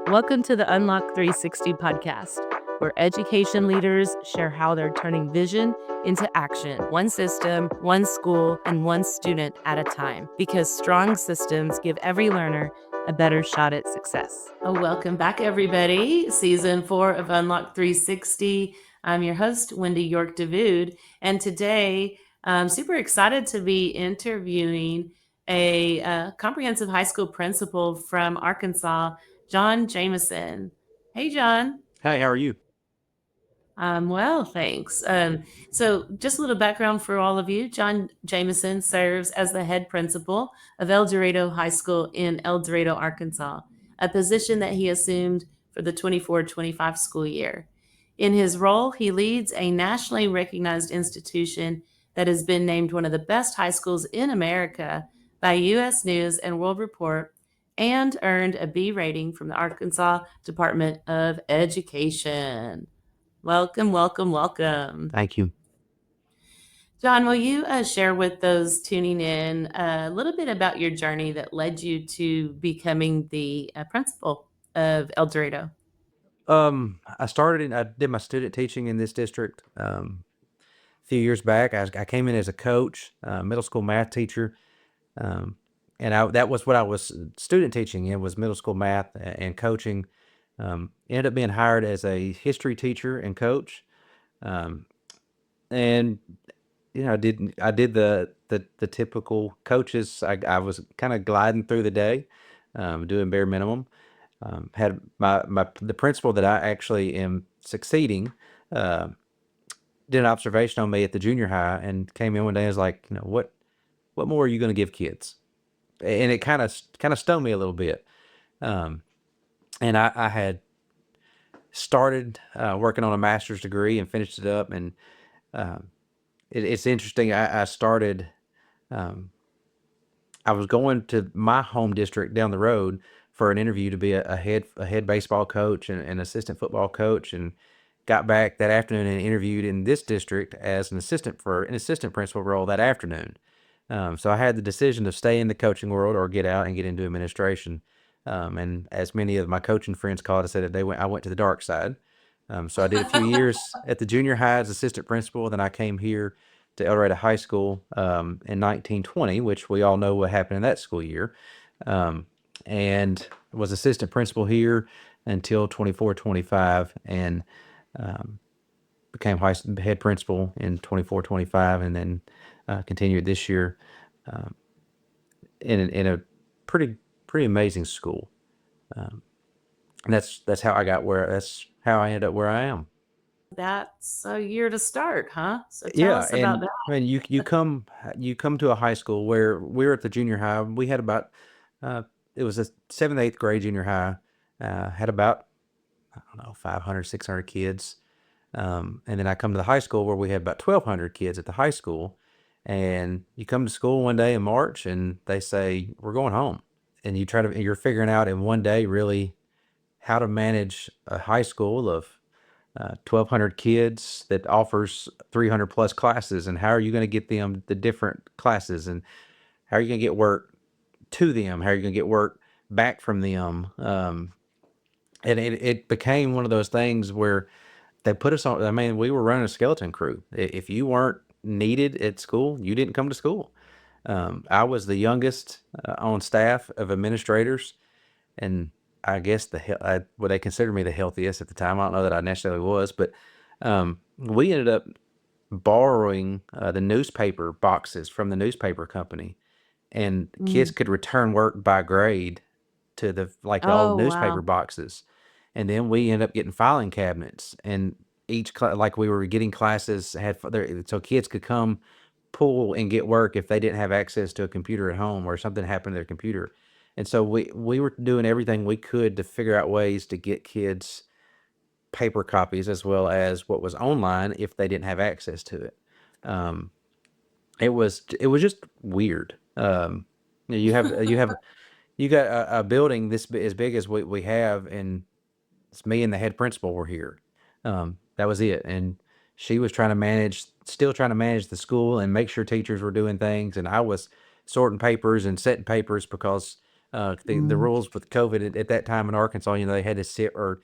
Welcome to the Unlock 360 podcast, where education leaders share how they're turning vision into action, one system, one school, and one student at a time, because strong systems give every learner a better shot at success. Welcome back, everybody. Season 4 of Unlock 360. I'm your host, Wendy York Davoud, and today I'm super excited to be interviewing a comprehensive high school principal from Arkansas, John Jameson. Hey, John. Hey, how are you? Well, thanks. So just a little background for all of you. John Jameson serves as the head principal of El Dorado High School in El Dorado, Arkansas, a position that he assumed for the 24-25 school year. In his role, he leads a nationally recognized institution that has been named one of the best high schools in America by U.S. News and World Report and earned a B rating from the Arkansas Department of Education. Welcome, welcome, welcome. Thank you. John, will you share with those tuning in a little bit about your journey that led you to becoming the principal of El Dorado? I did my student teaching in this district a few years back. I came in as a coach, middle school math teacher, and that was what I was student teaching in, was middle school math and coaching. Ended up being hired as a history teacher and coach, um, and I did the typical coaches. I was kind of gliding through the day, doing bare minimum. Had the principal that I actually am succeeding uh, did an observation on me at the junior high and came in one day and was like, what more are you going to give kids? And it kind of stung me a little bit. Um, and I had started working on a master's degree and finished it up. And um, it's interesting. I started. Um, I was going to my home district down the road for an interview to be a head baseball coach and an assistant football coach, and got back that afternoon and interviewed in this district as an assistant for an assistant principal role that afternoon. So I had the decision to stay in the coaching world or get out and get into administration. And as many of my coaching friends called, I said I went to the dark side. So I did a few years at the junior high as assistant principal. Then I came here to El Dorado High School in 1920, which we all know what happened in that school year, um, and was assistant principal here until 24-25, and um, became head principal in 24-25, and then continued this year um, in a pretty pretty amazing school. Um, and that's how I got where that's how I ended up where I am. That's a year to start, huh? So tell Yeah, us about and that. I mean, you come to a high school where we were at the junior high. We had about uh, it was a seventh, eighth grade junior high. Had about, I don't know, 500, 600 kids. And then I come to the high school where we had about 1,200 kids at the high school. And you come to school one day in March and they say, we're going home. And you're figuring out in one day really how to manage a high school of 1,200 kids that offers 300 plus classes, and how are you going to get them the different classes, and how are you going to get work to them, how are you going to get work back from them. And it became one of those things where they put us on. I mean, we were running a skeleton crew. If you weren't needed at school, you didn't come to school. I was the youngest on staff of administrators, and I guess well, they considered me the healthiest at the time. I don't know that I necessarily was, but we ended up borrowing the newspaper boxes from the newspaper company, and kids Mm. could return work by grade to the old Oh, newspaper wow. boxes, and then we ended up getting filing cabinets, and like we were getting classes so kids could come pull and get work if they didn't have access to a computer at home or something happened to their computer. And so we were doing everything we could to figure out ways to get kids paper copies as well as what was online if they didn't have access to it. Um, it was just weird. You got a building as big as we have, and it's me and the head principal were here. That was it. And she was still trying to manage the school and make sure teachers were doing things. And I was sorting papers and setting papers because The Mm. rules with COVID at that time in Arkansas, they had to sit, or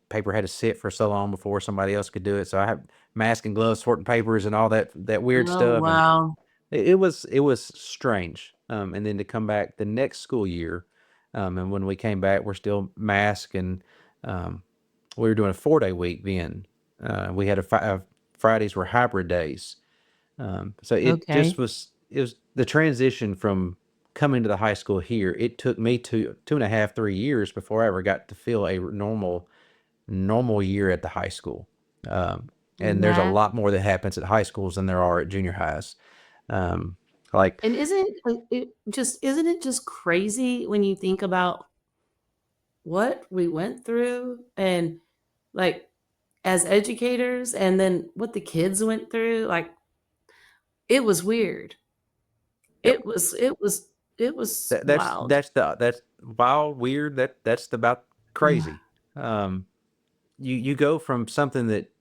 paper had to sit for so long before somebody else could do it. So I have mask and gloves, sorting papers, and all that weird Oh, stuff, and wow. it was strange. And then to come back the next school year, and when we came back, we're still masked, and um, we were doing a 4-day week then. We had Fridays were hybrid days. So Okay. it was the transition from coming to the high school here. It took me 2.5, 3 years before I ever got to feel a normal year at the high school. Um, and there's a That lot more that happens at high schools than there are at junior highs. Um, like, and isn't it just crazy when you think about what we went through and, like, as educators and then what the kids went through? Like, it was weird. yep, It was wild. that's wild, weird. That's about crazy. Um, you go from something that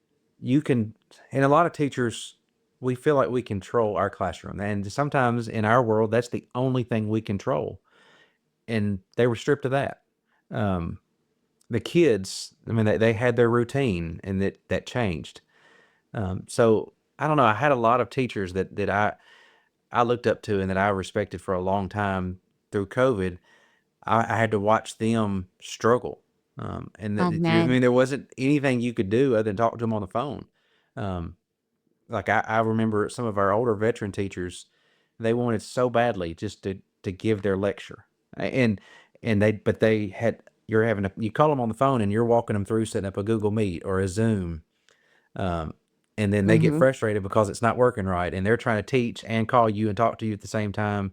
you can, and a lot of teachers, we feel like we control our classroom, and sometimes in our world that's the only thing we control, and they were stripped of that. um, the kids, I mean, they had their routine, and that changed. So I don't know, I had a lot of teachers that I looked up to and that I respected for a long time. Through COVID, I had to watch them struggle. And Oh, I man. mean, there wasn't anything you could do other than talk to them on the phone. Um, like I remember some of our older veteran teachers, they wanted so badly just to give their lecture, and they had, you call them on the phone and you're walking them through setting up a Google Meet or a Zoom, um, and then they get Mhm. frustrated because it's not working right, and they're trying to teach and call you and talk to you at the same time.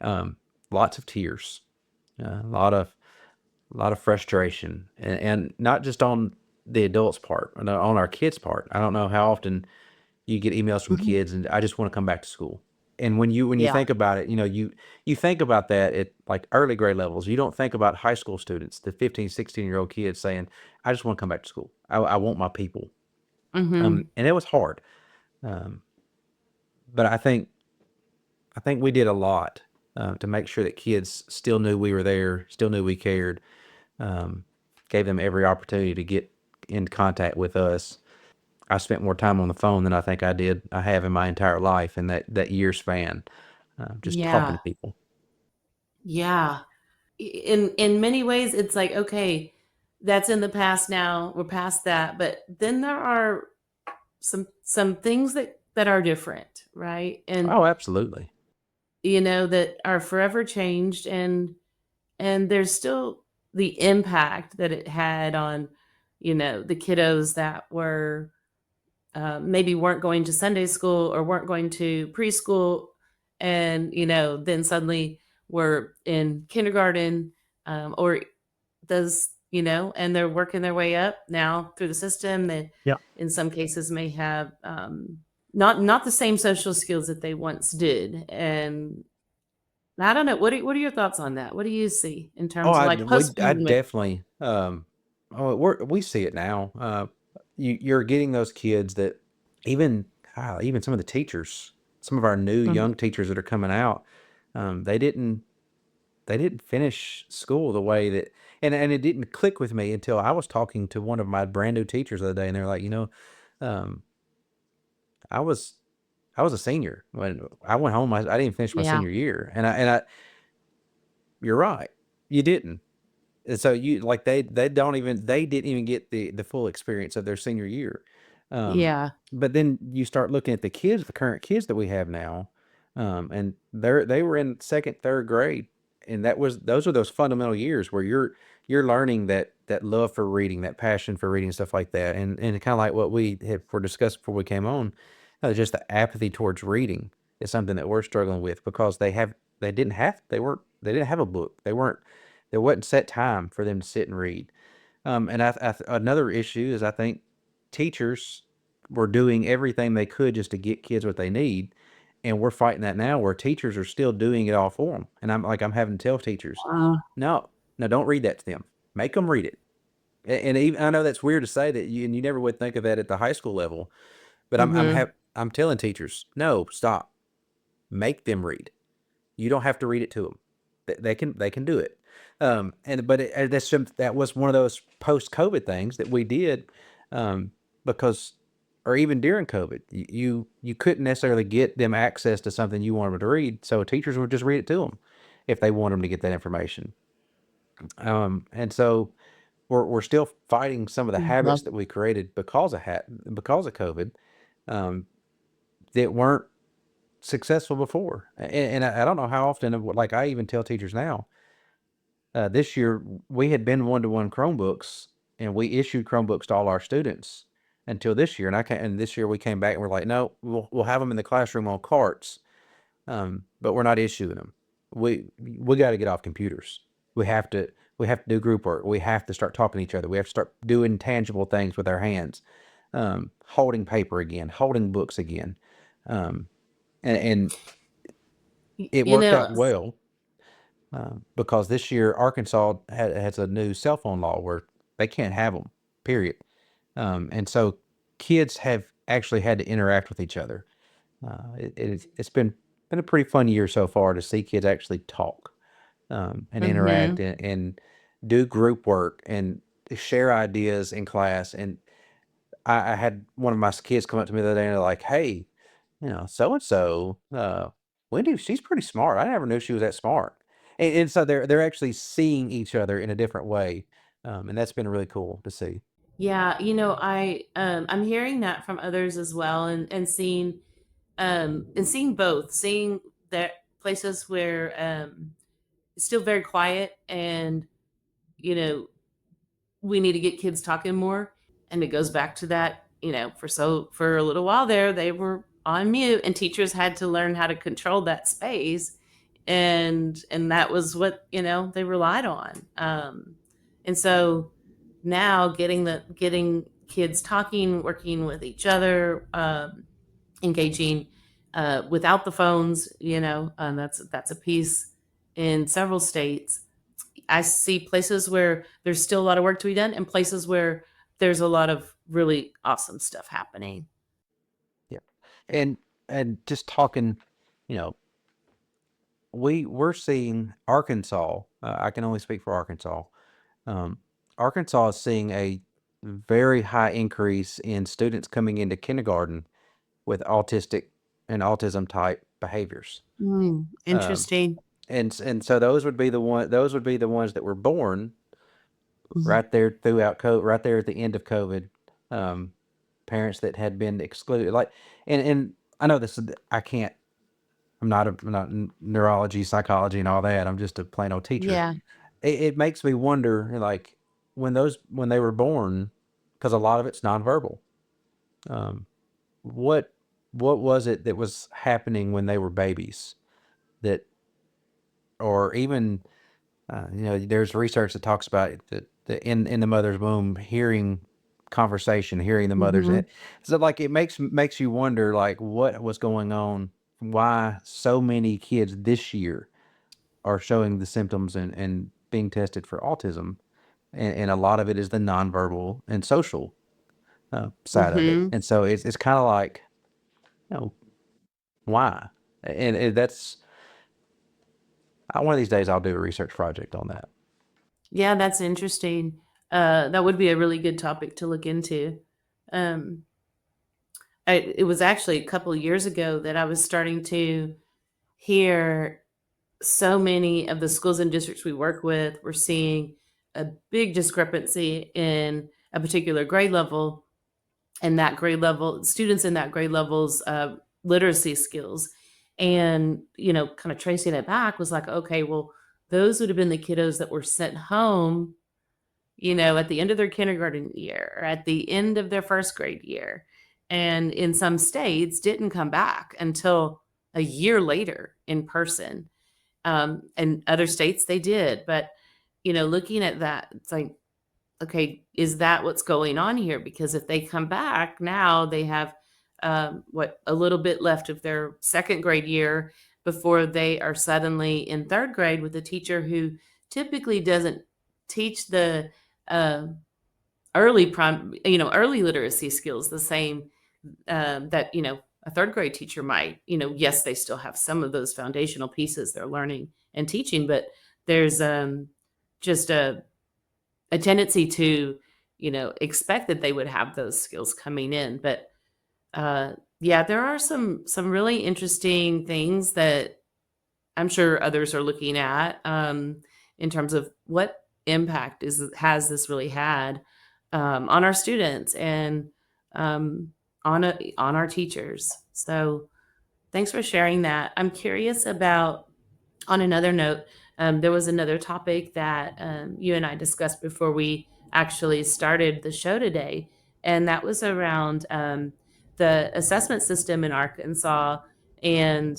Um, Lots of tears, a lot of frustration, and not just on the adults' part, on our kids' part. I don't know how often you get emails from Mhm. kids, and I just want to come back to school. And when you Yeah. think about it, you think about that at like early grade levels. You don't think about high school students, the 15, 16-year-old kids saying, I just want to come back to school. I want my people. Mhm. And it was hard. Um, but I think we did a lot to make sure that kids still knew we were there, still knew we cared, um, gave them every opportunity to get in contact with us. I spent more time on the phone than I have in my entire life in that year span, just talking Yeah. to people. Yeah. In many ways, it's like, okay, that's in the past now. We're past that. But then there are some things that are different, right? And Oh, absolutely. that are forever changed, and there's still the impact that it had on the kiddos that were maybe weren't going to Sunday school or weren't going to preschool, and then suddenly were in kindergarten, or does and they're working their way up now through the system. That Yeah. in some cases may have not the same social skills that they once did. And I don't know. What are your thoughts on that? What do you see in Oh, terms of like I post-pandemic? definitely, we see it now. You're getting those kids that even, even some of the teachers, some of our new Mhm. young teachers that are coming out, they didn't finish school the way that, and it didn't click with me until I was talking to one of my brand new teachers the other day, and they're like, um, I was I was a senior when I went home. I didn't finish my Yeah. senior year, and you're right, you didn't. And so they didn't even get the full experience of their senior year. Um, Yeah. but then you start looking at the current kids that we have now, and they were in second, third grade, and those are those fundamental years where you're learning that love for reading, that passion for reading, stuff like that, and kind of like what we had were discussed before we came on, just the apathy towards reading is something that we're struggling with because they didn't have a book, there wasn't set time for them to sit and read. And another issue is I think teachers were doing everything they could just to get kids what they need, and we're fighting that now where teachers are still doing it all for them. And I'm having to tell teachers, Uh, no, no, don't read that to them. Make them read it. And even I know that's weird to say that, and you never would think of that at the high school level, but mhm. I'm telling teachers, no, stop, make them read. You don't have to read it to them. they can do it. And but that was one of those post COVID things that we did, um, because or even during COVID, you couldn't necessarily get them access to something you wanted them to read, so teachers would just read it to them if they want them to get that information. And so we're still fighting some of the habits Love. that we created because of COVID, um, that weren't successful before. And I don't know how often, like I even tell teachers now, this year we had been one-to-one Chromebooks, and we issued Chromebooks to all our students until this year. And this year we came back and we're like, no, we'll have them in the classroom on carts, but we're not issuing them. We got to get off computers. We have to we have to do group work. We have to start talking to each other. We have to start doing tangible things with our hands, holding paper again, holding books again, um, and it You worked know, out well, because this year Arkansas has a new cell phone law where they can't have them. Period. And so kids have actually had to interact with each other. It's been a pretty fun year so far to see kids actually talk, and interact, mhm. and do group work and share ideas in class. And I had one of my kids come up to me the other day and they're like, "Hey, so and so, Wendy, she's pretty smart. I never knew she was that smart." And so they're actually seeing each other in a different way, and that's been really cool to see. Yeah, I'm hearing that from others as well, and seeing both, seeing that places where it's still very quiet, and you know we need to get kids talking more. And it goes back to that, for a little while there, they were on mute and teachers had to learn how to control that space. And that was what, they relied on. And so now getting kids talking, working with each other, engaging without the phones, that's a piece in several states. I see places where there's still a lot of work to be done and places where there's a lot of really awesome stuff happening. Yeah, and just talking, you know, we're seeing Arkansas. I can only speak for Arkansas. Um, Arkansas is seeing a very high increase in students coming into kindergarten with autistic and autism type behaviors. Um, Interesting. and so those would be the ones that were born Mhm. right there right there at the end of COVID. Um, Parents that had been excluded, like, and I know this. I can't. I'm not in neurology, psychology, and all that. I'm just a plain old teacher. Yeah. It makes me wonder, like, when they were born, because a lot of it's nonverbal. Um, what what was it that was happening when they were babies that, or even, there's research that talks about the in the mother's womb, hearing conversation, hearing the mother's. Mhm. So like it makes you wonder, like, what was going on, why so many kids this year are showing the symptoms and being tested for autism, and a lot of it is the nonverbal and social, side of it. Mhm. And so it's kind of like, you know why, and that's, one of these days I'll do a research project on that. Yeah, that's interesting. That would be a really good topic to look into. Um, it was actually a couple of years ago that I was starting to hear so many of the schools and districts we work with were seeing a big discrepancy in a particular grade level, and that grade level students in that grade level's literacy skills. And kind of tracing it back was like, okay, well, those would have been the kiddos that were sent home, at the end of their kindergarten year or at the end of their first grade year, and in some states didn't come back until a year later in person. And other states they did. But looking at that, it's like, okay, is that what's going on here? Because if they come back now, they have a little bit left of their second grade year before they are suddenly in third grade with a teacher who typically doesn't teach the uh, early literacy skills the same that a third grade teacher might. Yes, they still have some of those foundational pieces they're learning and teaching, but there's just a tendency to, expect that they would have those skills coming in. But yeah, there are some really interesting things that I'm sure others are looking at, in terms of what impact has this really had, on our students and, um, on our teachers. So thanks for sharing that. I'm curious about, on another note, there was another topic that, you and I discussed before we actually started the show today, and that was around, the assessment system in Arkansas and,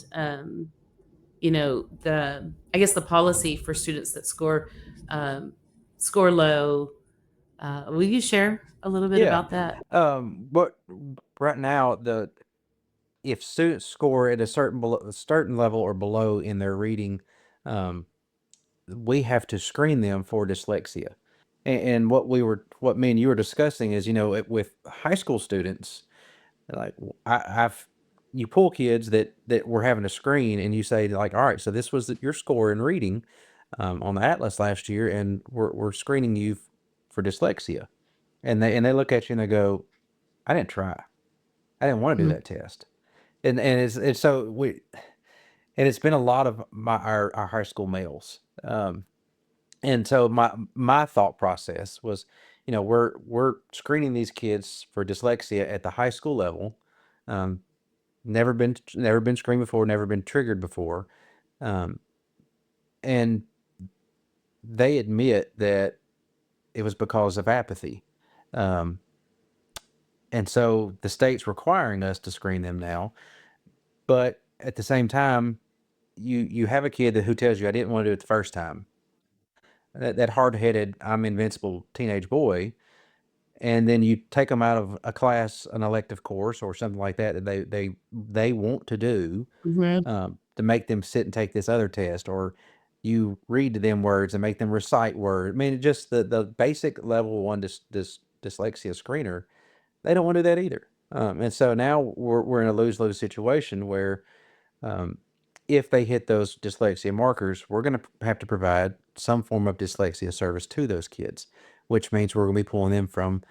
the, I guess, the policy for students that um, score low. Will you share a little bit Yeah. about that? But right now, if students score at a certain level or below in their reading, um, we have to screen them for dyslexia. And what me and you were discussing is, with high school students, like I've you pull kids that we're having to screen, and you say like, all right, so this was your score in reading, on the Atlas last year, and we're screening you for dyslexia, and they look at you and they go, I didn't try, I didn't want to do Mhm. that test, and it's so we and it's been a lot of our high school males. And so my thought process was, we're screening these kids for dyslexia at the high school level. Um, never been screened before, never been triggered before, um, and they admit that it was because of apathy. Um, and so the state's requiring us to screen them now, but at the same time, you have a kid who tells you I didn't want to do it the first time. That hard-headed, I'm invincible teenage boy, and then you take them out of a class, an elective course, or something like that that they want to do, Mhm. to make them sit and take this other test, or you read to them words and make them recite words. I mean, just the basic level one dyslexia screener. They don't want to do that either. And so now we're in a lose lose situation where, um, if they hit those dyslexia markers, we're going to have to provide some form of dyslexia service to those kids, which means we're going to be pulling them from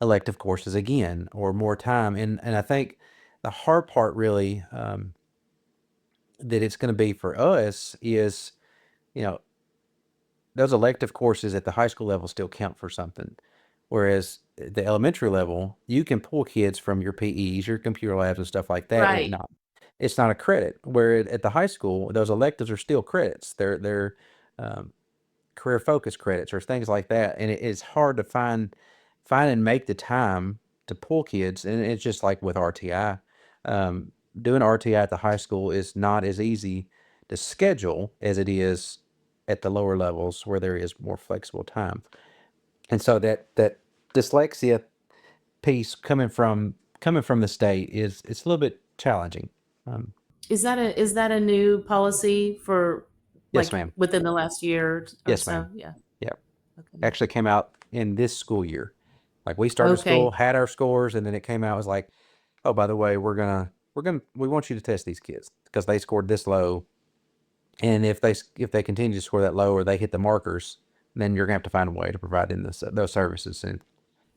elective courses again or more time. And I think the hard part really, that it's going to be for us is, you know, those elective courses at the high school level still count for something. Whereas at the elementary level, you can pull kids from your PEs, your computer labs and stuff like that, and Right. it's not a credit. Where at the high school, those electives are still credits. They're um, career focus credits or things like that, and it's hard to find and make the time to pull kids. And it's just like with RTI, um, doing RTI at the high school is not as easy to schedule as it is at the lower levels where there is more flexible time. And so that dyslexia piece coming from the state is it's a little bit challenging. um, Is that a new policy for, yes, like, ma'am. within the last year or Yes, so? ma'am. Yeah. Yeah, Okay. actually came out in this school year. Like, we started Okay. school, had our scores, and then it came out as like, oh, by the way, we want you to test these kids because they scored this low, and if they continue to score that low or they hit the markers, then you're gonna have to find a way to provide them those services. And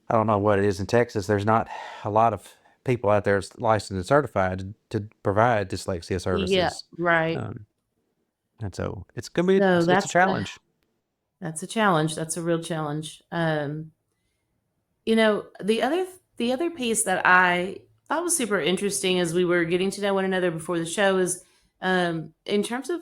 I don't know what it is in Texas. There's not a lot of people out there licensed and certified to provide dyslexia Yeah, services, right. um, and so it's gonna be So it's a that's challenge. a challenge. That's a real challenge. The other piece that I thought was super interesting as we were getting to know one another before the show is, in terms of,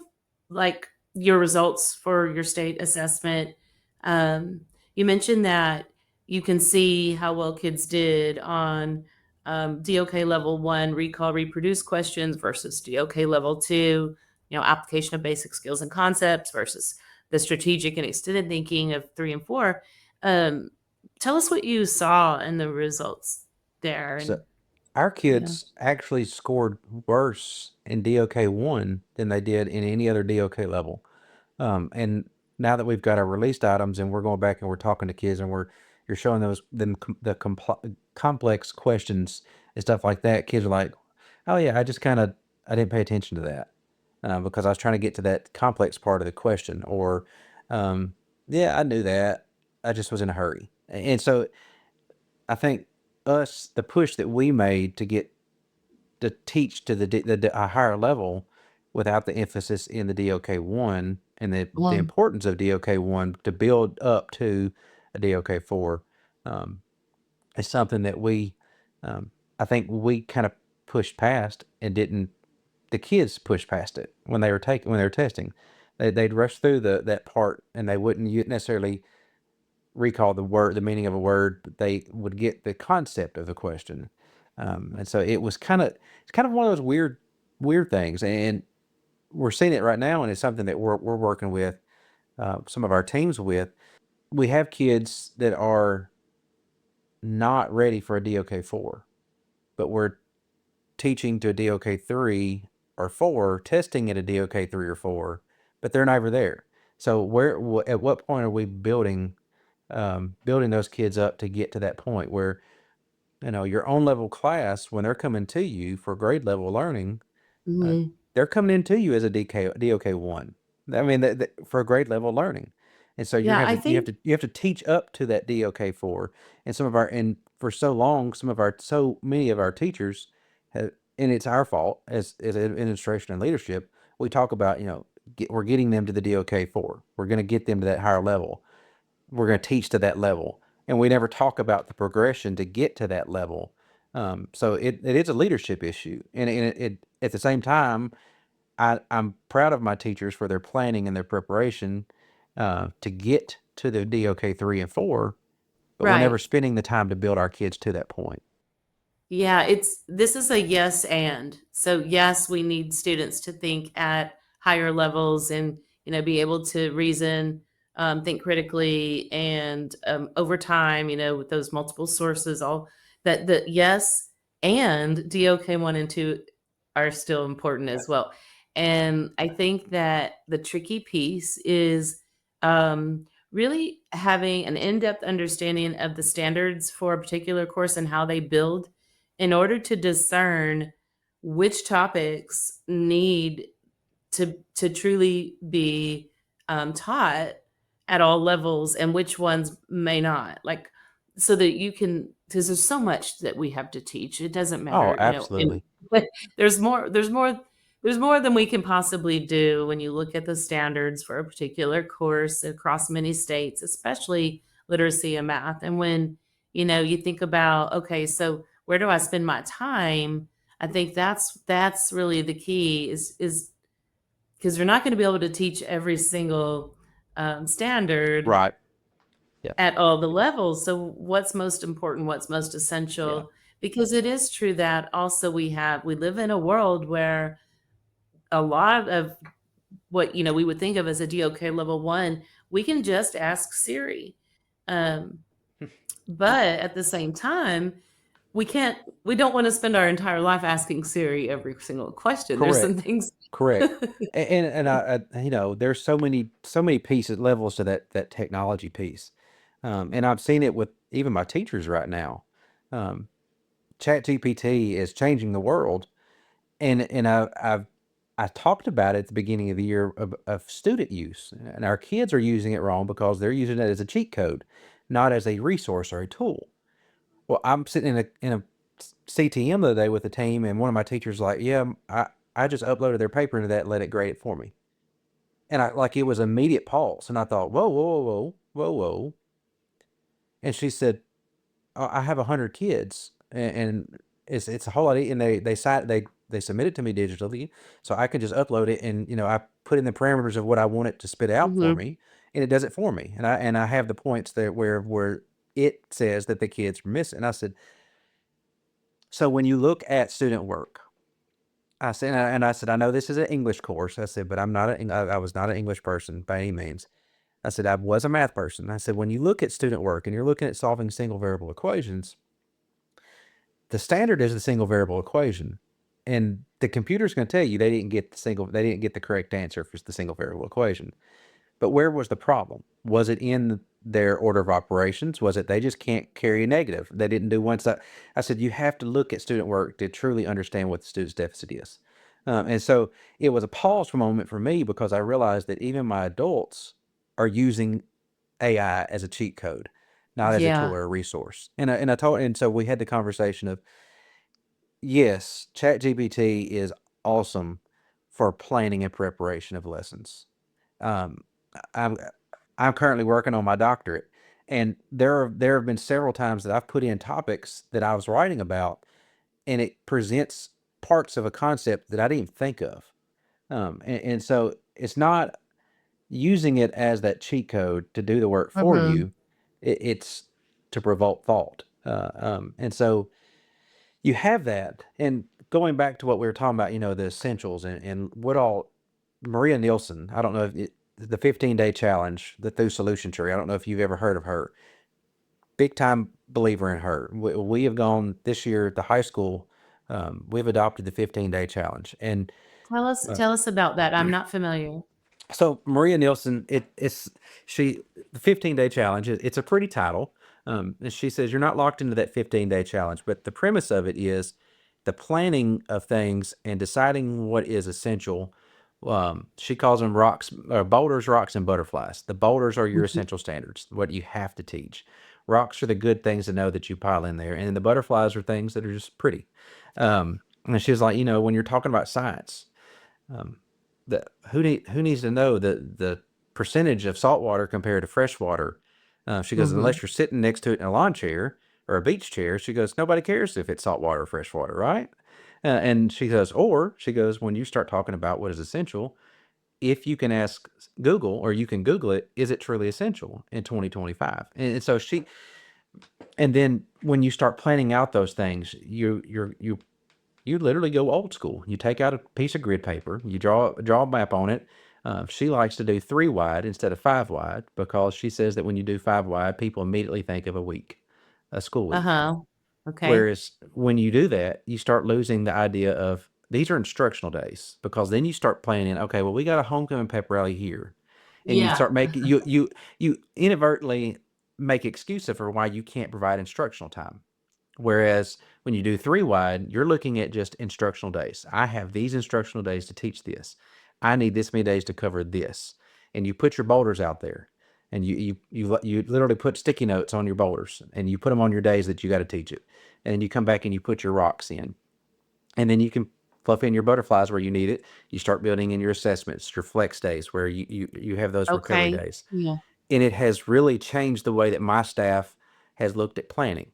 like, your results for your state assessment. Um, you mentioned that you can see how well kids did on, DOK level one, recall, reproduce questions versus DOK level two, application of basic skills and concepts versus the strategic and extended thinking of three and four. Um, Tell us what you saw in the results there. So And our yeah. kids actually scored worse in DOK one than they did in any other DOK level. And now that we've got our released items and we're going back and we're talking to kids and you're showing the complex questions and stuff like that, kids are like, "Oh yeah, I didn't pay attention to that." because I was trying to get to that complex part of the question. Or, yeah, I knew that. I just was in a hurry. And so I think the push that we made to get to teach to a higher level without the emphasis in the DOK one and the One. importance of DOK one to build up to a DOK four, um, is something that um, I think we kind of pushed past and didn't. The kids pushed past it when they were testing. They'd rush through that part and they wouldn't necessarily recall the meaning of a word, but they would get the concept of the question. And so it's kind of one of those weird things. And we're seeing it right now, and it's something that we're working with some of our teams with. We have kids that are not ready for a DOK four, but we're teaching to a DOK three or four, testing at a DOK three or four, but they're never there. So at what point are we building those kids up to get to that point where, your own level class, when they're coming to you for grade level learning, uh, Mhm. they're coming into you as a DOK one. I mean, for grade level learning, and so Yeah, I think you have to teach up to that DOK four. And for so long, so many of our teachers have, and it's our fault as administration and leadership. We talk about, we're getting them to the DOK four. We're going to get them to that higher level. We're going to teach to that level, and we never talk about the progression to get to that level. So it is a leadership issue, and it at the same time, I'm proud of my teachers for their planning and their preparation to get to the DOK three and four, but we're never right. spending the time to build our kids to that point. Yeah, this is a yes and. So yes, we need students to think at higher levels and be able to reason, think critically, and over time, with those multiple sources, all that. The yes and DOK one and two are still important as well. And I think that the tricky piece is really having an in-depth understanding of the standards for a particular course and how they build in order to discern which topics need to truly be taught at all levels and which ones may not, like, so that you can, because there's so much that we have to teach, it doesn't Oh, matter, absolutely. but there's more than we can possibly do when you look at the standards for a particular course across many states, especially literacy and math. And when you think about, okay, so where do I spend my time? I think that's really the key, is because you're not going to be able to teach every single standard Right. Yeah. at all the levels. So what's most important? What's most Yeah. essential? Because it is true that also we live in a world where a lot of what we would think of as a DOK level one, we can just ask Siri. Um, but at the same time, we can't we don't want to spend our entire life asking Siri every single question. There's some Correct. things. Correct. And there's so many pieces levels to that technology piece, and I've seen it with even my teachers right now. Um, ChatGPT is changing the world, and I talked about it at the beginning of the year of student use, and our kids are using it wrong because they're using it as a cheat code, not as a resource or a tool. Well, I'm sitting in a CTM the other day with a team, and one of my teachers like, yeah, I just uploaded their paper into that, and let it grade it for me, and I like it was immediate pause, and I thought, whoa, whoa, whoa, whoa, whoa, and she said, I have 100 kids, and it's a whole lot, and they submit it to me digitally, so I can just upload it, and I put in the parameters of what I want it to spit out for Mhm. me, and it does it for me, and I have the points there where it says that the kids are missing. And I said, so when you look at student work, I said, I know this is an English course. I said, but I was not an English person by any means. I said, I was a math person. I said, when you look at student work and you're looking at solving single variable equations, the standard is the single variable equation. And the computer's going to tell you they didn't get the correct answer for the single variable equation. But where was the problem? Was it in their order of operations? Was it they just can't carry a negative? They didn't do one side. I said, you have to look at student work to truly understand what the student's deficit is. And so it was a pause for a moment for me because I realized that even my adults are using AI as a cheat code, not as a tool Yeah. or a resource. And I told, and so we had the conversation of, yes, ChatGPT is awesome for planning and preparation of lessons. Um, I'm I'm currently working on my doctorate, and there have been several times that I've put in topics that I was writing about, and it presents parts of a concept that I didn't even think of. And so it's not using it as that cheat code to do the work for Mhm. you. It's to provoke thought. And so you have that. And going back to what we were talking about, the essentials and what all Maria Nielsen, I don't know if the 15-day challenge, the through solution tree. I don't know if you've ever heard of her. Big time believer in her. We have gone this year at the high school. We've adopted the 15-day challenge. And uh, Tell us about that. I'm not familiar. so Maria Nielsen, it's she the 15-day challenge. It's a pretty title. And she says you're not locked into that 15-day challenge, but the premise of it is the planning of things and deciding what is essential. She calls them rocks, boulders, rocks, and butterflies. The boulders are your Mhm. essential standards, what you have to teach. Rocks are the good things to know that you pile in there, and the butterflies are things that are just pretty. And she's like, when you're talking about science, um, who needs to know the percentage of salt water compared to fresh water? She goes, Mhm. unless you're sitting next to it in a lawn chair or a beach chair. She goes, nobody cares if it's salt water or fresh water, right? And she goes, when you start talking about what is essential, if you can ask Google or you can Google it, is it truly essential in 2025? And so and then when you start planning out those things, you literally go old school. You take out a piece of grid paper, you draw a map on it. She likes to do 3 wide instead of 5 wide because she says that when you do 5 wide, people immediately think of a school week. Uh-huh. Okay. Whereas when you do that, you start losing the idea of these are instructional days because then you start planning, okay, well, we got a homecoming pep rally here. And you Yeah. start making you inadvertently make excuses for why you can't provide instructional time. Whereas when you do 3 wide, you're looking at just instructional days. I have these instructional days to teach this. I need this many days to cover this. And you put your boulders out there, and you literally put sticky notes on your boulders, and you put them on your days that you got to teach it. And then you come back and you put your rocks in, and then you can fluff in your butterflies where you need it. You start building in your assessments, your flex days, where you have those recovery Okay. days. Yeah. And it has really changed the way that my staff has looked at planning,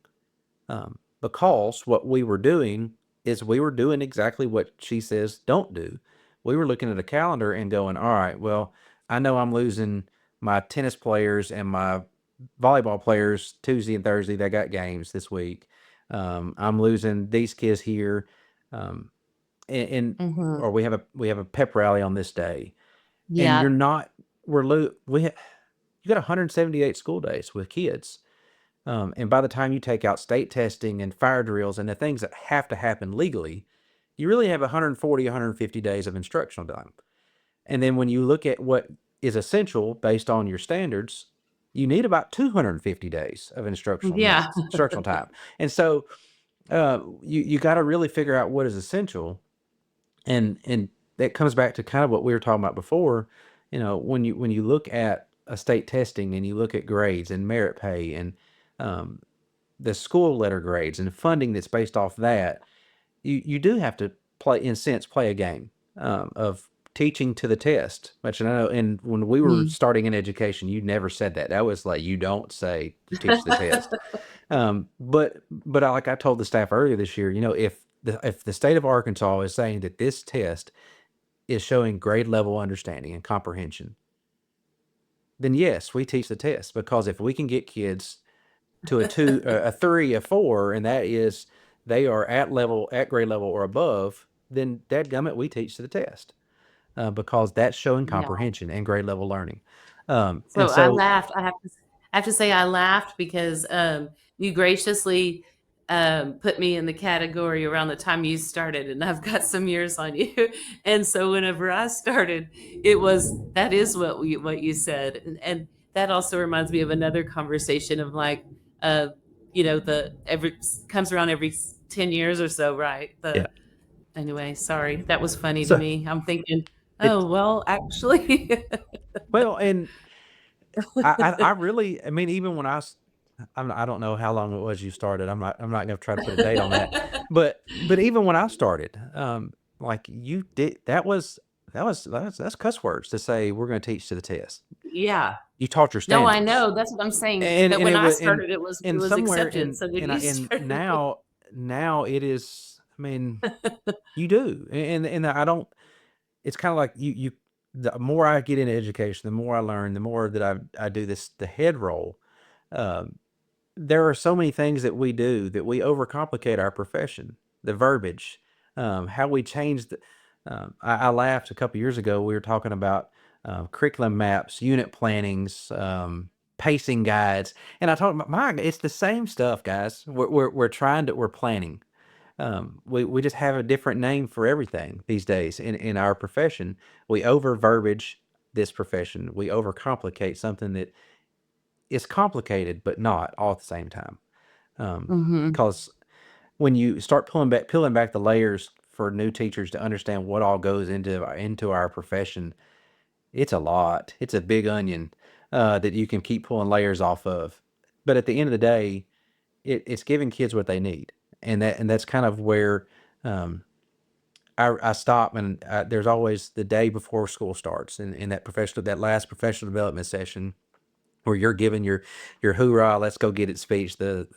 because what we were doing is we were doing exactly what she says don't do. We were looking at a calendar and going, all right, well, I know I'm losing my tennis players and my volleyball players Tuesday and Thursday. They got games this week. I'm losing these kids here, um, and Mhm. or we have a pep rally on this day, and you're Yeah. not we're lo- we ha- you got 178 school days with kids, and by the time you take out state testing and fire drills and the things that have to happen legally, you really have 140, 150 days of instructional time. And then when you look at what is essential based on your standards, you need about 250 days of Yeah. instructional time. And so you got to really figure out what is essential, and that comes back to kind of what we were talking about before. When you look at a state testing and you look at grades and merit pay and um, the school letter grades and funding that's based off that, you do have to play, in a sense, play a game of teaching to the test. Which I know, and when we were Mm. starting in education, you never said that. That was like you don't say to teach the test. But like I told the staff earlier this year, if the state of Arkansas is saying that this test is showing grade level understanding and comprehension, then yes, we teach the test because if we can get kids to a two, a three, a four, and that is they are at grade level or above, then dadgummit, we teach to the test because that's showing Yeah. comprehension and grade level learning. And So I so, laughed. I have to say I laughed because you graciously put me in the category around the time you started, and I've got some years on you. And so whenever I started, that is what you said, and that also reminds me of another conversation of like, the every comes around every 10 years or so, right? yeah, Anyway, sorry. That was funny to So me. I'm thinking, it "Oh, well, actually." well, and I really, I mean, even when I don't know how long it was you started. I'm not gonna try to put a date on that. But even when I started, like you did, that's cuss words to say we're gonna teach to the test. Yeah. You taught your No, I standards. know. That's what I'm saying, And that and when it I was started, it and was somewhere accepted, in so when and I you and started. now it is, I mean, you do. And I don't, it's kinda like the more I get into education, the more I learn, the more that I do the head roll. um, there are so many things that we do that we overcomplicate our profession, the verbiage, how we change the I laughed a couple years ago, we were talking about, curriculum maps, unit plannings, pacing guides, and I told him, "My, it's the same stuff, guys. We're planning." We just have a different name for everything these days in our profession. We over verbiage this profession. We overcomplicate something that is complicated, but not all at the same time. Mhm. Because when you start peeling back the layers for new teachers to understand what all goes into our profession, it's a lot. It's a big onion that you can keep pulling layers off of. But at the end of the day, it's giving kids what they need, and that's kind of where um, I stop. And there's always the day before school starts, in that last professional development session where you're giving your hoorah, let's go get it speech, the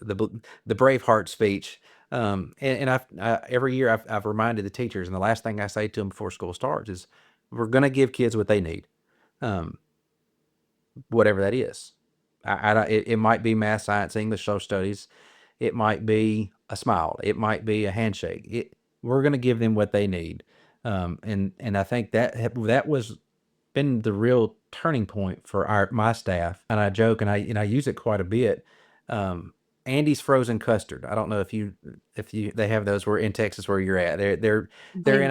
Braveheart speech. And every year I've reminded the teachers, and the last thing I say to them before school starts is, we're going to give kids what they need, um, whatever that is. It might be math, science, English, social studies. It might be a smile. It might be a handshake. We're going to give them what they need. And I think that was been the real turning point for my staff. And I joke, and I use it quite a bit. Um, Andy's frozen custard. I don't know if you they have those where in Texas where you're at. I They're in don't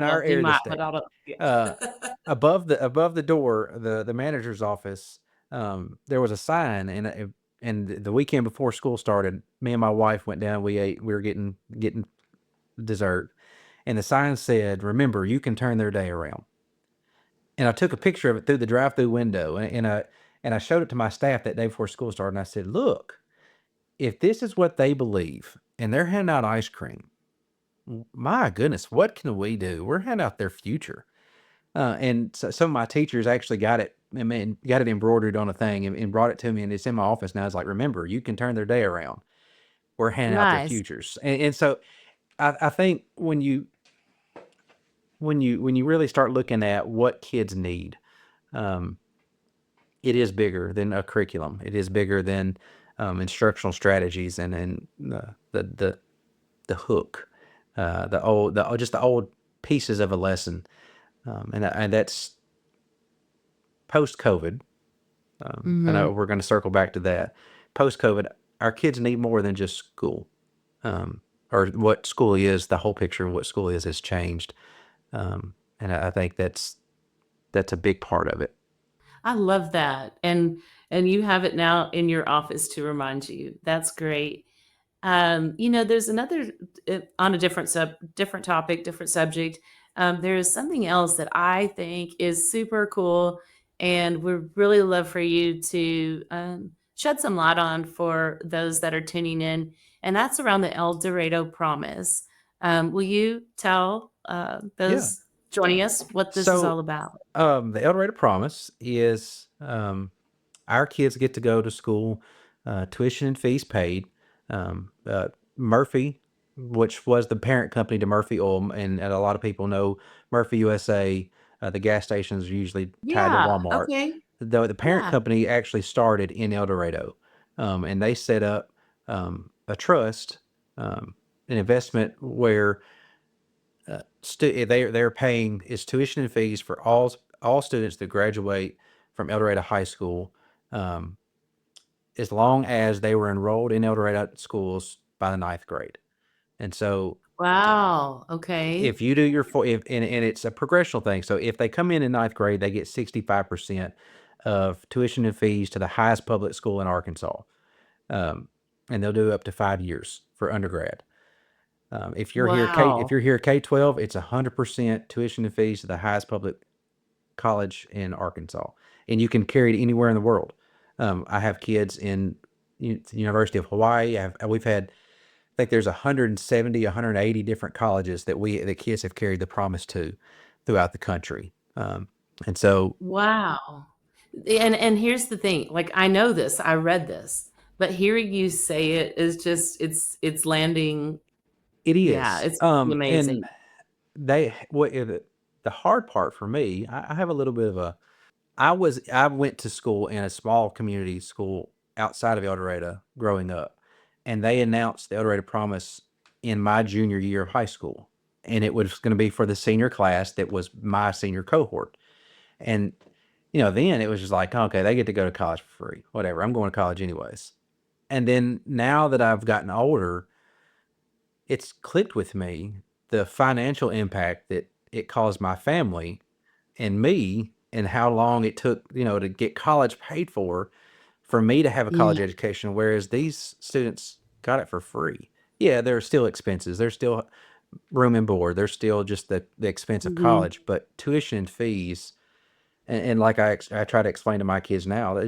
know. our They area of the might, but state. I don't. Yeah. Uh, above the door, the manager's office. There was a sign, and the weekend before school started, me and my wife went down. We ate. We were getting dessert, and the sign said, "Remember, you can turn their day around." And I took a picture of it through the drive-through window, and I showed it to my staff that day before school started, and I said, "Look, if this is what they believe, and they're handing out ice cream, my goodness, what can we do? We're handing out their future." And so some of my teachers actually got it, I mean, got it embroidered on a thing, and brought it to me, and it's in my office now. It's like, "Remember, you can turn their day around. We're handing out their Nice. futures." And so I think when you really start looking at what kids need, um, it is bigger than a curriculum. It is bigger than instructional strategies, and the hook, just the old pieces of a lesson, and that's post COVID. I know Mhm. we're going to circle back to that. Post COVID, our kids need more than just school, um, or what school is. The whole picture of what school is has changed, and I think that's a big part of it. I love that, and you have it now in your office to remind you. That's great. There's another on a different topic, different subject. There is something else that I think is super cool, and would really love for you to shed some light on for those that are tuning in, and that's around the El Dorado Promise. Will you tell Yeah. those joining us what this is So, all about? the El Dorado Promise is, our kids get to go to school, tuition and fees paid. Murphy, which was the parent company to Murphy Oil, and a lot of people know Murphy USA. The gas stations are usually tied to Yeah. Walmart. Okay. Though the parent Yeah. company actually started in El Dorado, and they set up a trust, an investment where they're paying is tuition and fees for all students that graduate from El Dorado High School, um, as long as they were enrolled in El Dorado schools by the ninth grade. And so Wow. Okay. if you do your four, if and it's a progressional thing. So if they come in ninth grade, they get 65% of tuition and fees to the highest public school in Arkansas, um, and they'll do up to 5 years for undergrad. If Wow. you're here K-12, it's 100% tuition and fees to the highest public college in Arkansas, and you can carry it anywhere in the world. I have kids in the University of Hawaii. We've had, I think there's 170, 180 different colleges that the kids have carried the promise to throughout the country. And so Wow. And here's the thing, like I know this, I read this, but hearing you say it is just it's landing. it Yeah, is. it's And amazing. they what the hard part for me, I have a little bit of a I went to school in a small community school outside of El Dorado growing up, and they announced the El Dorado Promise in my junior year of high school, and it was going to be for the senior class that was my senior cohort. And then it was just like, okay, they get to go to college for free, whatever. I'm going to college anyways. And then now that I've gotten older, it's clicked with me the financial impact that it caused my family and me, and how long it took, to get college paid for me to have a Yeah. college education, whereas these students got it for free. Yeah, there are still expenses. There's still room and board. There's still just the expense of Mhm. college, but tuition and fees, and like I try to explain to my kids now, that,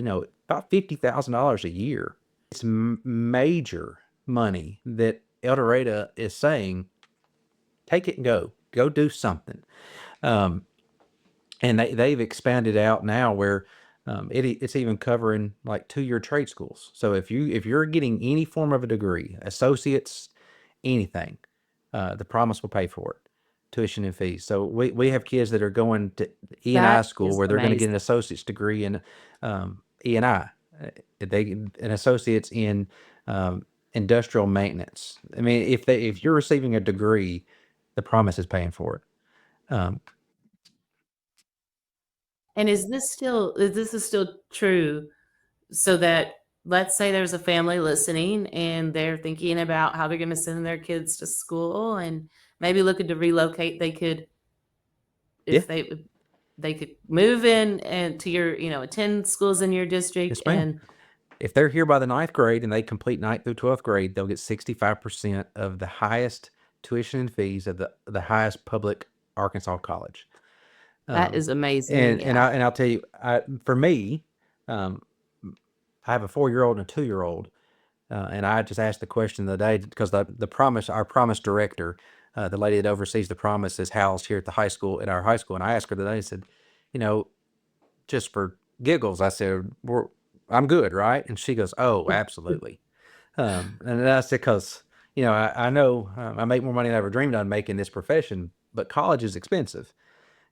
about $50,000 a year. It's major money that El Dorado is saying, take it and go do something. Um, and they've expanded out now where it's even covering like 2-year trade schools. So if you're getting any form of a degree, associates, anything, the promise will pay for it, tuition and fees. So we have kids that are going to E&I That school is where they're going to get an amazing. associate's degree in E&I. They an associate's in industrial maintenance. I mean, if you're receiving a degree, the promise is paying for it. Um, And is this still true, so that let's say there's a family listening and they're thinking about how they're going to send their kids to school and maybe looking to relocate, they could, yeah, if they could move in and to your, attend schools in your district yes, ma'am. and If they're here by the ninth grade and they complete ninth through 12th grade, they'll get 65% of the highest tuition and fees of the highest public Arkansas college. that Um, is amazing. and Yeah. I'll tell you, for me, um, I have a 4-year-old and a 2-year-old, and I just asked the question the other day because our promise director, the lady that oversees the promise, is housed here at our high school, and I asked her today. I said, you know, just for giggles, I said, I'm good, right? And she goes, oh, absolutely. And that's because, I know I make more money than I ever dreamed on making this profession, but college is expensive.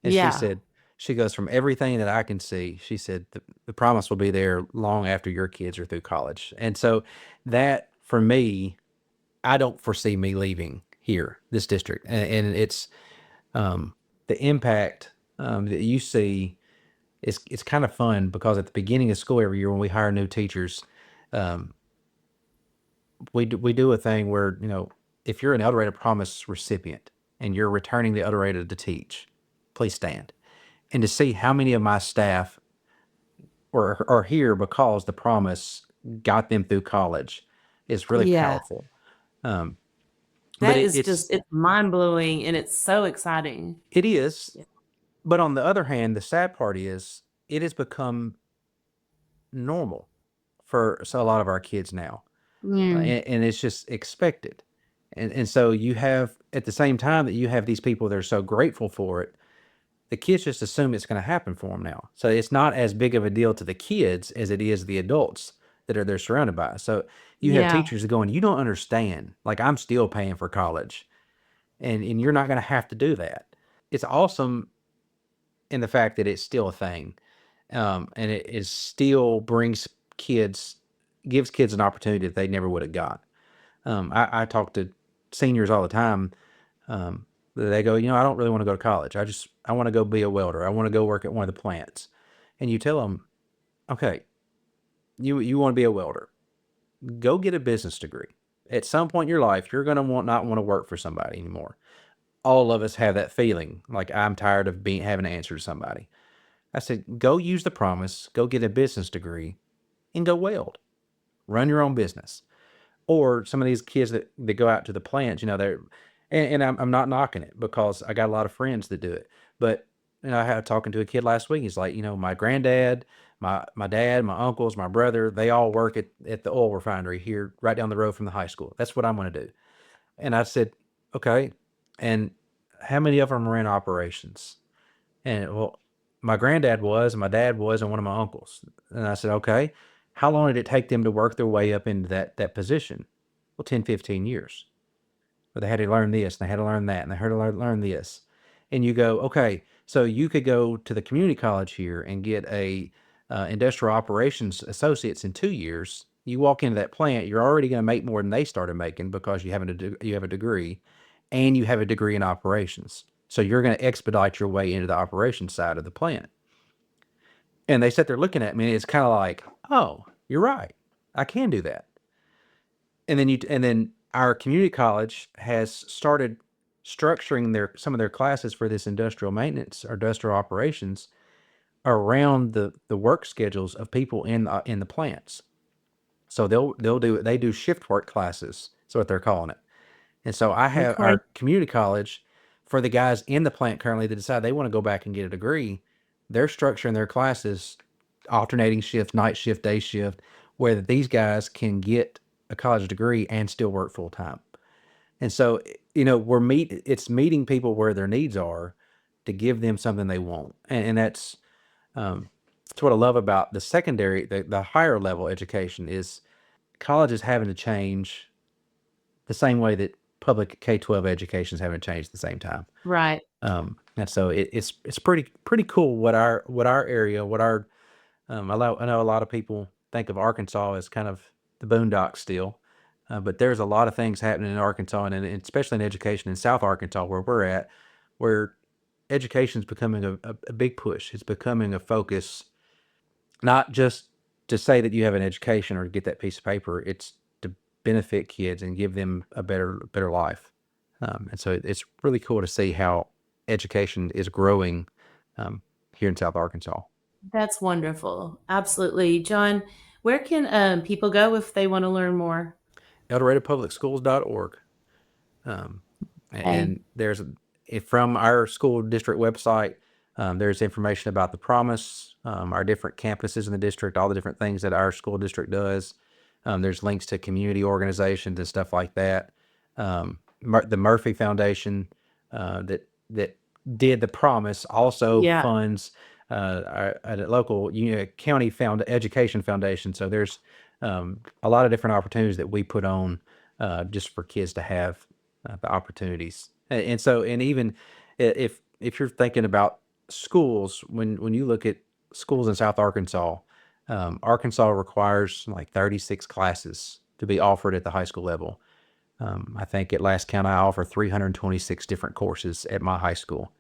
And Yeah. she goes, from everything that I can see, she said, the promise will be there long after your kids are through college. And so that for me, I don't foresee me leaving here, this district. And it's um, the impact that you see. It's kind of fun because at the beginning of school every year when we hire new teachers, um, we do a thing where, if you're an El Dorado Promise recipient and you're returning the El Dorado to teach, please stand. And to see how many of my staff are here because the promise got them through college is really Yeah. powerful. Um, but That is just, it's mind blowing and it's so exciting. it is. Yeah. But on the other hand, the sad part is it has become normal for a lot of our kids now, Mm. and it's just expected. And so you have, at the same time that you have these people that are so grateful for it, the kids just assume it's going to happen for them now. So it's not as big of a deal to the kids as it is the adults that they're surrounded by. So you have Yeah. teachers going, you don't understand. Like, I'm still paying for college, and you're not going to have to do that. It's awesome in the fact that it's still a thing, and it is still kids gives kids an opportunity that they never would have got. I talk to seniors all the time. They go, I don't really want to go to college. I want to go be a welder. I want to go work at one of the plants. And you tell them, okay, you want to be a welder. Go get a business degree. At some point in your life, you're going to not want to work for somebody anymore. All of us have that feeling, like I'm tired of having to answer to somebody. I said, go use the promise, go get a business degree, and go weld. Run your own business. or some of these kids that go out to the plants, they're, and I'm not knocking it because I got a lot of friends that do it. But I had talking to a kid last week. He's like, my granddad, my dad, my uncles, my brother, they all work at the oil refinery here right down the road from the high school. That's what I'm going to do. And I said, okay. And how many of them are in operations? And well, my granddad was, and my dad was, and one of my uncles. And I said, okay, how long did it take them to work their way up into that position? Well, 10, 15 years. But they had to learn this, and they had to learn that, and they had to learn this. And you go, okay, so you could go to the community college here and get a industrial operations associates in 2 years. You walk into that plant, you're already going to make more than they started making because you have a degree, and you have a degree in operations. So you're going to expedite your way into the operations side of the plant. And they sit there looking at me, and it's kind of like, oh, you're right, I can do that. And then our community college has started structuring some of their classes for this industrial maintenance or industrial operations around the work schedules of people in the plants. So they do shift work classes. That's what they're calling it. And so I have Okay. our community college for the guys in the plant currently that decide they want to go back and get a degree. They're structuring their classes alternating shift, night shift, day shift, where these guys can get a college degree and still work full time. And so, it's meeting people where their needs are to give them something they want. And that's what I love about the secondary, the higher level education is college is having to change the same way that public K-12 education is having to change at the same time. Right. And so it's pretty cool what our area, what our I know a lot of people think of Arkansas as kind of the boondocks still, but there's a lot of things happening in Arkansas and especially in education in South Arkansas where we're at, where education is becoming a big push. It's becoming a focus, not just to say that you have an education or to get that piece of paper. It's to benefit kids and give them a better life. And so it's really cool to see how education is growing here in South Arkansas. That's wonderful. Absolutely. John, where can people go if they want to learn more? ElDoradoPublicSchools.org. Um, Okay. and from our school district website, there's information about the Promise, our different campuses in the district, all the different things that our school district does. There's links to community organizations and stuff like that. The Murphy Foundation that did the Promise also Yeah. funds a local county education foundation. So there's a lot of different opportunities that we put on just for kids to have the opportunities. And even if you're thinking about schools, when you look at schools in South Arkansas, Arkansas requires like 36 classes to be offered at the high school level. I think at last count, I offer 326 different courses at my high school,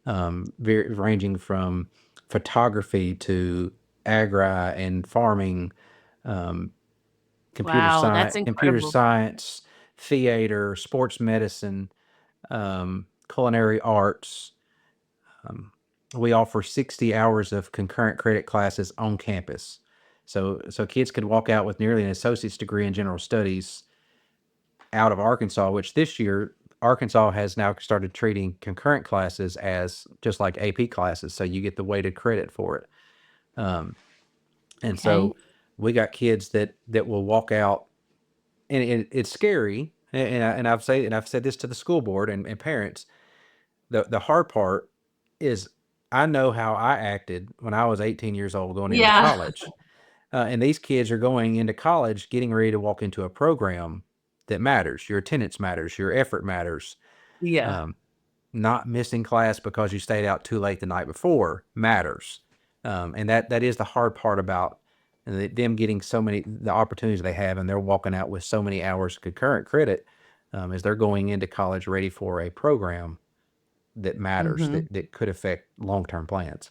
ranging from photography to agri and farming, um, Wow, that's computer incredible. science, theater, sports medicine, culinary arts. Um, we offer 60 hours of concurrent credit classes on campus. So kids could walk out with nearly an associate's degree in general studies out of Arkansas, which this year Arkansas has now started treating concurrent classes as just like AP classes. So you get the weighted credit for it. Um, and Okay. so we got kids that will walk out, and it's scary. I've said this to the school board and parents. The hard part is I know how I acted when I was 18 years old going into Yeah. college. And these kids are going into college getting ready to walk into a program that matters. Your attendance matters, your effort matters. Yeah. Um, Not missing class because you stayed out too late the night before matters. And that is the hard part about them getting the opportunities they have, and they're walking out with so many hours of concurrent credit, as they're going into college ready for a program that matters, Mhm. that could affect long-term plans.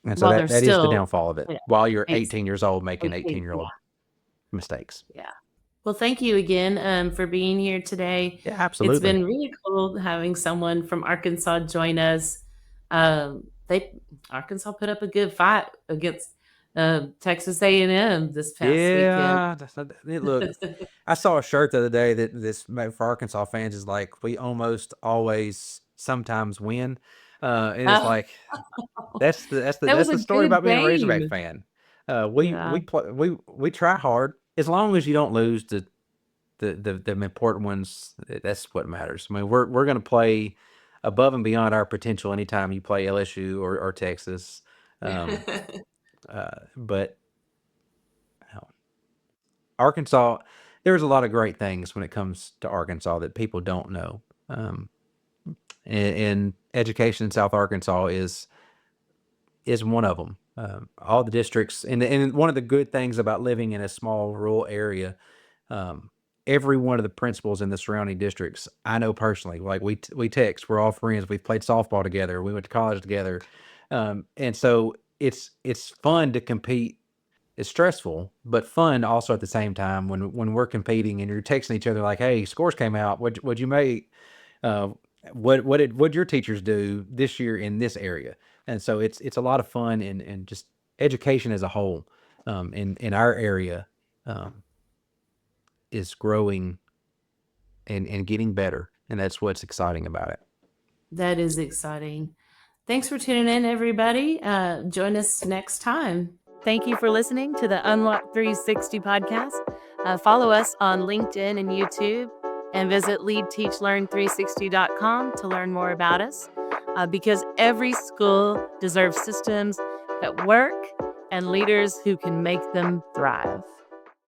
And so While they're that is the still, downfall of it yeah, while you're eight 18 years old making 18, 18-year-old yeah, mistakes. yeah. Well, thank you again, for being here today. Yeah, It's absolutely. been really cool having someone from Arkansas join us. They Arkansas put up a good fight against Texas A&M this past weekend. Yeah, look, I saw a shirt the other day that this for Arkansas fans is like, we almost always sometimes win, and it's Oh, like that's that was that's a the story good about being a Razorback game. fan. Yeah. We play we try hard as long as you don't lose the important ones. That's what matters. I mean, we're going to play above and beyond our potential anytime you play LSU or Texas. Um, but Arkansas, there's a lot of great things when it comes to Arkansas that people don't know. Um, and education in South Arkansas is one of them. All the districts, and one of the good things about living in a small rural area, um, every one of the principals in the surrounding districts I know personally. Like we text, we're all friends. We've played softball together. We went to college together, and so it's fun to compete. It's stressful, but fun also at the same time when we're competing and you're texting each other like, "Hey, scores came out. What'd you make? Uh, what your teachers do this year in this area?" And so it's a lot of fun and just education as a whole in our area um, is growing and getting better, and that's what's exciting about it. That is exciting. Thanks for tuning in, everybody. Join us next time. Thank you for listening to the Unlock 360 podcast. Follow us on LinkedIn and YouTube, and visit leadteachlearn360.com to learn more about us. Because every school deserves systems that work and leaders who can make them thrive.